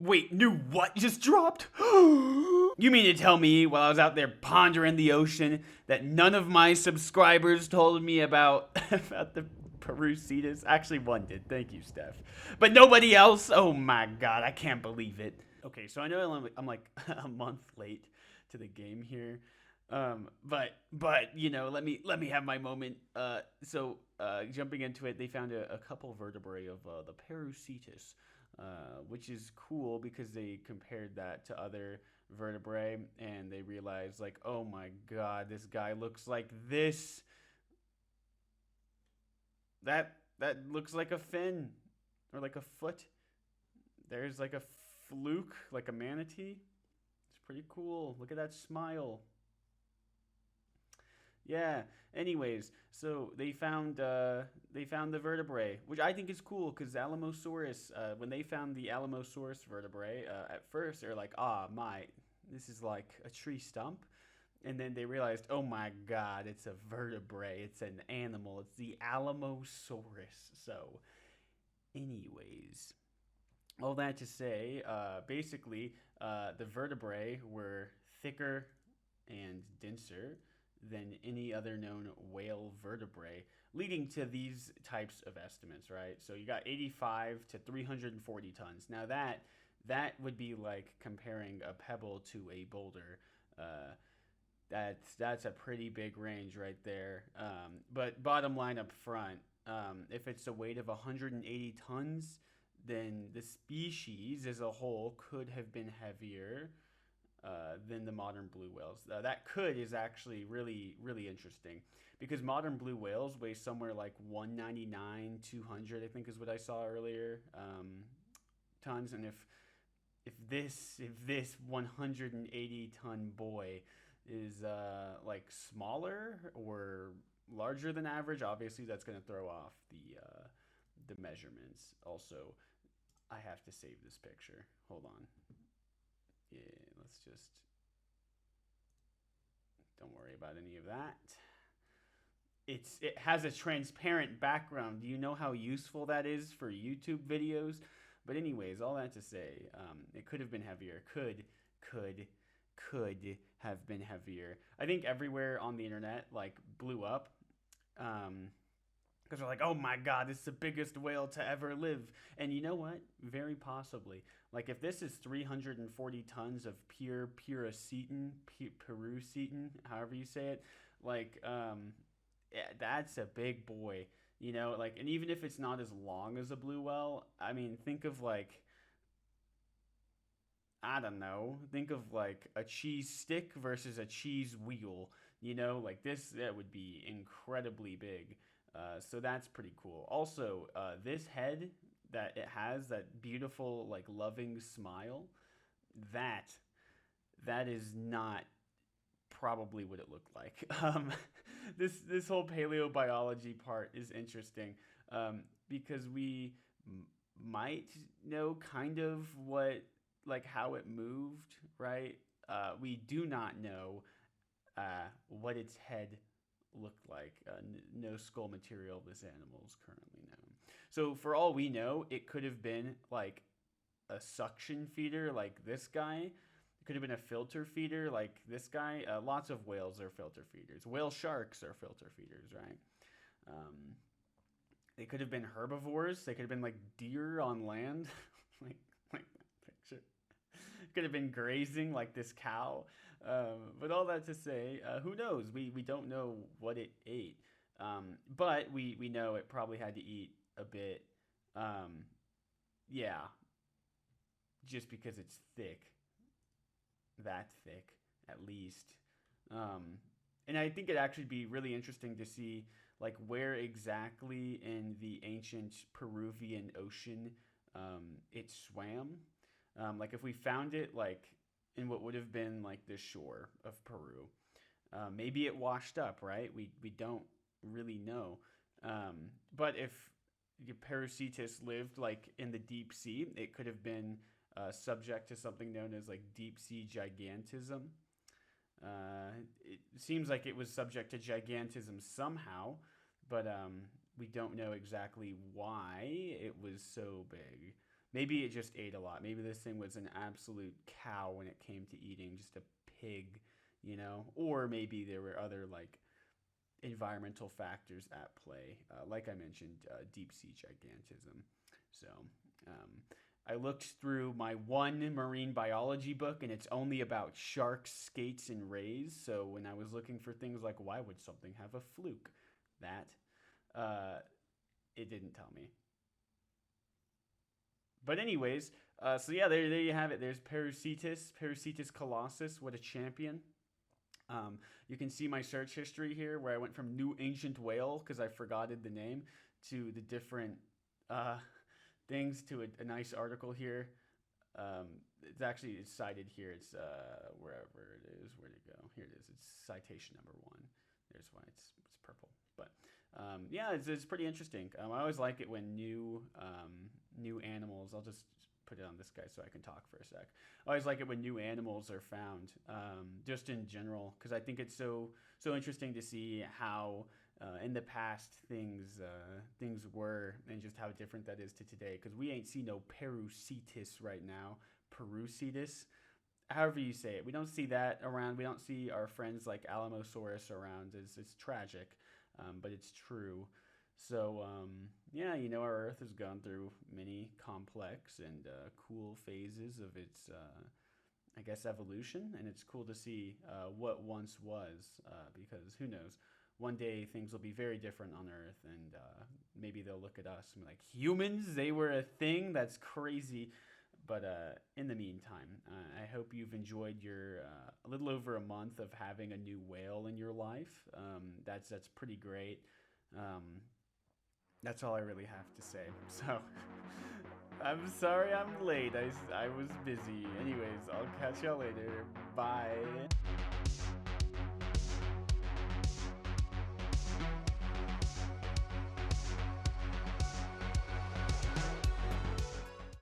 Wait, new what just dropped? You mean to tell me while I was out there pondering the ocean that none of my subscribers told me about about the Perucetus? Actually, one did. Thank you, Steph. But nobody else? Oh my god, I can't believe it. Okay, so I know I'm like a month late to the game here. But let me have my moment. Jumping into it, they found a couple vertebrae of the Perucetus, which is cool because they compared that to other vertebrae and they realized like, oh my god, this guy looks like this. That looks like a fin or like a foot. There's like a fluke, like a manatee. It's pretty cool. Look at that smile. Yeah. Anyways, so they found the vertebrae, which I think is cool because Alamosaurus. When they found the Alamosaurus vertebrae, at first they're like, "Ah, my, this is like a tree stump," and then they realized, "Oh my God, it's a vertebrae. It's an animal. It's the Alamosaurus." So, anyways, all that to say, basically, the vertebrae were thicker and denser than any other known whale vertebrae, leading to these types of estimates, right? So you got 85 to 340 tons. Now that would be like comparing a pebble to a boulder. Uh, that's a pretty big range right there. But bottom line up front, if it's a weight of 180 tons, then the species as a whole could have been heavier than the modern blue whales. That could is actually really, really interesting because modern blue whales weigh somewhere like 199, 200, I think is what I saw earlier, tons. And if this 180-ton boy is like smaller or larger than average, obviously that's going to throw off the measurements. Also, I have to save this picture. Hold on. Yeah, let's just don't worry about any of that. It has a transparent background. Do you know how useful that is for YouTube videos? But anyways, all that to say, it could have been heavier. Could could have been heavier. I think everywhere on the internet like blew up. Because they're like, oh my god, this is the biggest whale to ever live. And you know what? Very possibly. Like, if this is 340 tons of pure Perucetan, Perucetan, however you say it, like, yeah, that's a big boy. Like, and even if it's not as long as a blue whale, I mean, think of like, I don't know, think of like a cheese stick versus a cheese wheel. Like this, that would be incredibly big. So that's pretty cool. Also, this head that it has, that beautiful, like loving smile, that that is not probably what it looked like. This whole paleobiology part is interesting because we might know kind of what like how it moved, right? We do not know what its head looked like. No skull material of this animal is currently known. So for all we know, it could have been like a suction feeder like this guy. It could have been a filter feeder like this guy. Lots of whales are filter feeders. Whale sharks are filter feeders, right? Um, they could have been herbivores. They could have been like deer on land, like like that picture. Could have been grazing like this cow. But all that to say, who knows? We don't know what it ate. But we know it probably had to eat a bit. Um, yeah, just because it's thick, that thick at least. Um, and I think it'd actually be really interesting to see like where exactly in the ancient Peruvian ocean it swam. Like if we found it like in what would have been like the shore of Peru, maybe it washed up, right? We don't really know. But if Perucetus lived like in the deep sea, it could have been subject to something known as like deep sea gigantism. It seems like it was subject to gigantism somehow, but we don't know exactly why it was so big. Maybe it just ate a lot. Maybe this thing was an absolute cow when it came to eating, just a pig, Or maybe there were other like environmental factors at play. Like I mentioned, deep sea gigantism. So um, I looked through my one marine biology book, and it's only about sharks, skates, and rays. So when I was looking for things like why would something have a fluke, that uh, it didn't tell me. But anyways, so yeah, there you have it. There's Perucetus colossus. What a champion! You can see my search history here, where I went from New Ancient Whale because I forgotted the name to the different uh, things to a nice article here. It's cited here. It's wherever it is. Where'd it go? Here it is. It's citation number one. There's why it's purple. But yeah, it's pretty interesting. I always like it when new animals. I'll just put it on this guy so I can talk for a sec. I always like it when new animals are found, just in general, because I think it's so interesting to see how in the past things were, and just how different that is to today. Because we ain't see no Perucetus right now. Perucetus, however you say it, we don't see that around. We don't see our friends like Alamosaurus around. It's tragic, but it's true. So yeah, our Earth has gone through many complex and cool phases of its, I guess, evolution, and it's cool to see what once was, because who knows, one day things will be very different on Earth, and maybe they'll look at us and be like, humans, they were a thing. That's crazy. But in the meantime, I hope you've enjoyed your a little over a month of having a new whale in your life. That's pretty great. Um, that's all I really have to say. So I'm sorry I'm late. I was busy. Anyways, I'll catch y'all later. Bye.